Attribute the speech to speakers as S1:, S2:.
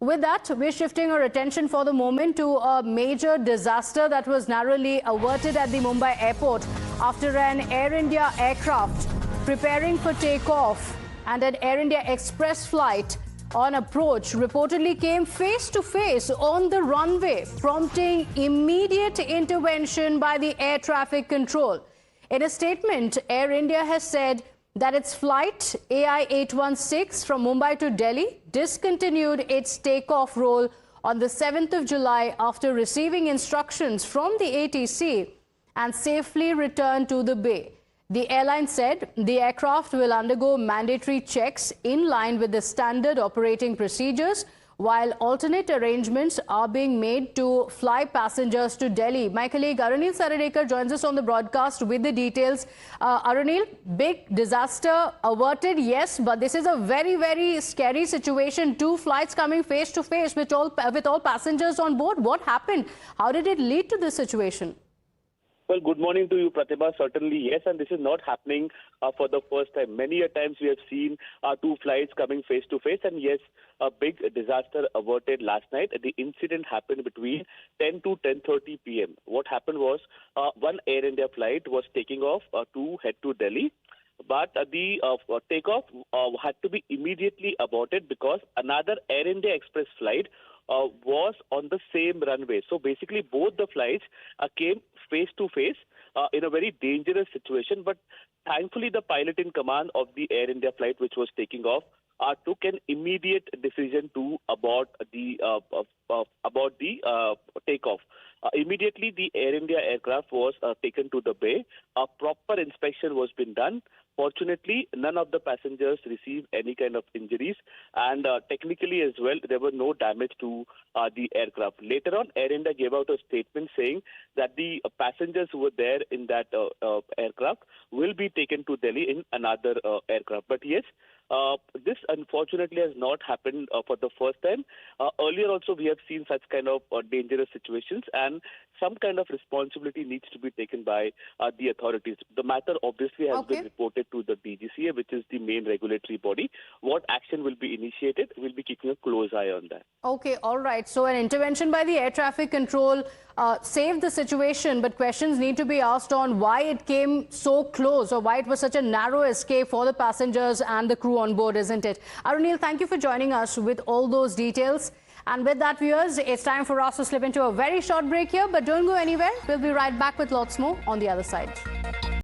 S1: With that, we're shifting our attention for the moment to a major disaster that was narrowly averted at the Mumbai Airport after an Air India aircraft preparing for takeoff and an Air India Express flight on approach reportedly came face to face on the runway, prompting immediate intervention by the air traffic control. In a statement, Air India has said that its flight AI 816 from Mumbai to Delhi discontinued its takeoff roll on the 7th of July after receiving instructions from the ATC and safely returned to the bay. The airline said the aircraft will undergo mandatory checks in line with the standard operating procedures, while alternate arrangements are being made to fly passengers to Delhi. My colleague Arunil Saradekar joins us on the broadcast with the details. Arunil, big disaster averted, yes, but this is a very, very scary situation. Two flights coming face to face with all passengers on board. What happened? How did it lead to this situation?
S2: Well, good morning to you, Pratibha. Certainly, yes, and this is not happening for the first time. Many a times we have seen two flights coming face to face, and yes, a big disaster averted last night. The incident happened between 10 to 10:30 p.m. What happened was one Air India flight was taking off to head to Delhi, but the takeoff had to be immediately aborted because another Air India Express flight was on the same runway. So basically, both the flights came face to face in a very dangerous situation. But thankfully, the pilot in command of the Air India flight, which was taking off, took an immediate decision to abort the takeoff. Immediately, the Air India aircraft was taken to the bay. A proper inspection was been done. Fortunately, none of the passengers received any kind of injuries, and technically as well, there were no damage to the aircraft. Later on, Air India gave out a statement saying that the passengers who were there in that aircraft will be taken to Delhi in another aircraft. But yes, this unfortunately has not happened for the first time. Earlier also we have seen such kind of dangerous situations, and some kind of responsibility needs to be taken by the authorities. The matter obviously has been reported to the DGCA, which is the main regulatory body. What action will be initiated, we'll be keeping a close eye on that.
S1: Okay, all right. So an intervention by the air traffic control saved the situation, but questions need to be asked on why it came so close or why it was such a narrow escape for the passengers and the crew on board, isn't it? Arunil, thank you for joining us with all those details. And with that, viewers, it's time for us to slip into a very short break here, but don't go anywhere. We'll be right back with lots more on the other side.